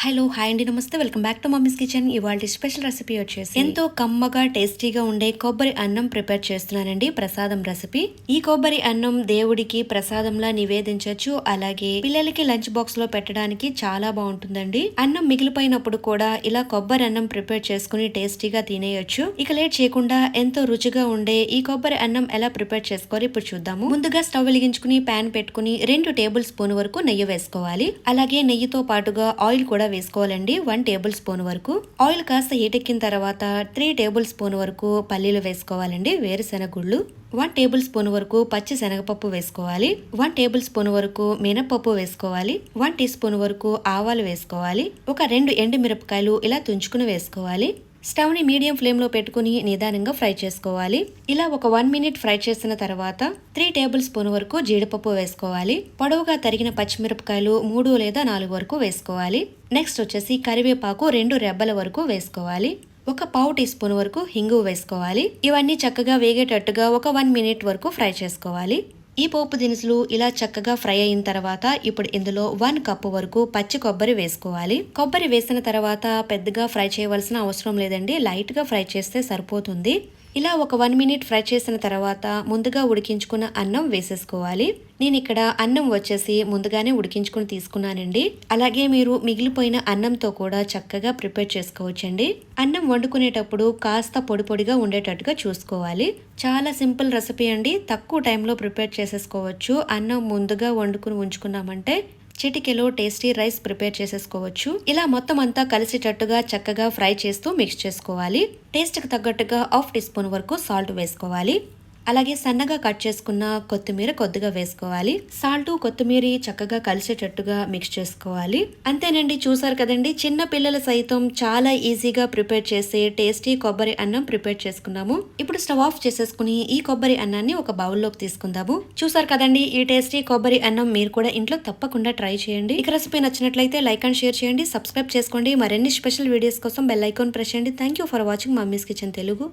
Hello hi అండి, నమస్తే. Welcome back to mummies kitchen. ఇవాళ స్పెషల్ రెసిపీ వచ్చేసి ఎంతో కమ్మగా టేస్టీగా ఉండే కొబ్బరి అన్నం ప్రిపేర్ చేస్తున్నానండి. ప్రసాదం రెసిపీ. ఈ కొబ్బరి అన్నం దేవుడికి ప్రసాదంలా నివేదించవచ్చు. అలాగే పిల్లలకి లంచ్ బాక్స్ లో పెట్టడానికి చాలా బాగుంటుందండి. అన్నం మిగిలిపోయినప్పుడు కూడా ఇలా కొబ్బరి అన్నం ప్రిపేర్ చేసుకుని టేస్టీగా తినేయొచ్చు. ఇక లేట్ చేయకుండా ఎంతో రుచిగా ఉండే ఈ కొబ్బరి అన్నం ఎలా ప్రిపేర్ చేసుకోవాలి ఇప్పుడు చూద్దాము. ముందుగా స్టవ్ వెలిగించుకుని ప్యాన్ పెట్టుకుని 2 టేబుల్ స్పూన్ వరకు నెయ్యి వేసుకోవాలి. అలాగే నెయ్యితో పాటుగా ఆయిల్ కూడా వేసుకోవాలండి. 1 టేబుల్ స్పూన్ వరకు ఆయిల్ కాస్త హీట్ ఎక్కిన తర్వాత 3 టేబుల్ స్పూన్ వరకు పల్లీలు వేసుకోవాలండి. వేరుశెనగ గుళ్ళు 1 టేబుల్ స్పూన్ వరకు పచ్చి శనగపప్పు వేసుకోవాలి. 1 టేబుల్ స్పూన్ వరకు మినపప్పు వేసుకోవాలి. 1 టీ స్పూన్ వరకు ఆవాలు వేసుకోవాలి. ఒక 2 ఎండుమిరపకాయలు ఇలా తుంచుకుని వేసుకోవాలి. స్టవ్ ని మీడియం ఫ్లేమ్ లో పెట్టుకుని నిదానంగా ఫ్రై చేసుకోవాలి. ఇలా ఒక 1 మినిట్ ఫ్రై చేసిన తర్వాత 3 టేబుల్ స్పూన్ వరకు జీడిపప్పు వేసుకోవాలి. పొడవుగా తరిగిన పచ్చిమిరపకాయలు 3 లేదా 4 వరకు వేసుకోవాలి. నెక్స్ట్ వచ్చేసి కరివేపాకు 2 రెబ్బల వరకు వేసుకోవాలి. ఒక పావు టీ స్పూన్ వరకు హింగు వేసుకోవాలి. ఇవన్నీ చక్కగా వేగేటట్టుగా ఒక 1 మినిట్ వరకు ఫ్రై చేసుకోవాలి. ఈ పోపు దినుసులు ఇలా చక్కగా ఫ్రై అయిన తర్వాత ఇప్పుడు ఇందులో 1 కప్పు వరకు పచ్చి కొబ్బరి వేసుకోవాలి. కొబ్బరి వేసిన తర్వాత పెద్దగా ఫ్రై చేయవలసిన అవసరం లేదండి. లైట్ గా ఫ్రై చేస్తే సరిపోతుంది. ఇలా ఒక 1 మినిట్ ఫ్రై చేసిన తర్వాత ముందుగా ఉడికించుకున్న అన్నం వేసేసుకోవాలి. నేను ఇక్కడ అన్నం వచ్చేసి ముందుగానే ఉడికించుకుని తీసుకున్నానండి. అలాగే మీరు మిగిలిపోయిన అన్నంతో కూడా చక్కగా ప్రిపేర్ చేసుకోవచ్చండి. అన్నం వండుకునేటప్పుడు కాస్త పొడి పొడిగా ఉండేటట్టుగా చూసుకోవాలి. చాలా సింపుల్ రెసిపీ అండి. తక్కువ టైంలో ప్రిపేర్ చేసేసుకోవచ్చు. అన్నం ముందుగా వండుకుని ఉంచుకున్నామంటే చిటికెలో టేస్టీ రైస్ ప్రిపేర్ చేసేసుకోవచ్చు. ఇలా మొత్తం అంతా కలిసేటట్టుగా చక్కగా ఫ్రై చేస్తూ మిక్స్ చేసుకోవాలి. టేస్ట్కి తగ్గట్టుగా 1/2 టీ స్పూన్ వరకు సాల్ట్ వేసుకోవాలి. అలాగే సన్నగా కట్ చేసుకున్న కొత్తిమీర కొద్దిగా వేసుకోవాలి. సాల్ట్ కొత్తిమీర చక్కగా కలిసేటట్టుగా మిక్స్ చేసుకోవాలి. అంతేనండి, చూసారు కదండి. చిన్న పిల్లలు సైతం చాలా ఈజీగా ప్రిపేర్ చేసే టేస్టీ కొబ్బరి అన్నం ప్రిపేర్ చేసుకున్నాము. ఇప్పుడు స్టవ్ ఆఫ్ చేసేసుకుని ఈ కొబ్బరి అన్నాన్ని ఒక బౌల్లోకి తీసుకుందాము. చూసారు కదండి, ఈ టేస్టీ కొబ్బరి అన్నం మీరు కూడా ఇంట్లో తప్పకుండా ట్రై చేయండి. ఈ రెసిపీ నచ్చినట్లయితే లైక్ అండ్ షేర్ చేయండి. సబ్స్క్రైబ్ చేసుకోండి. మరిన్ని స్పెషల్ వీడియోస్ కోసం బెల్ ఐకాన్ ప్రెస్ చేయండి. Thank you for watching mummies kitchen Telugu.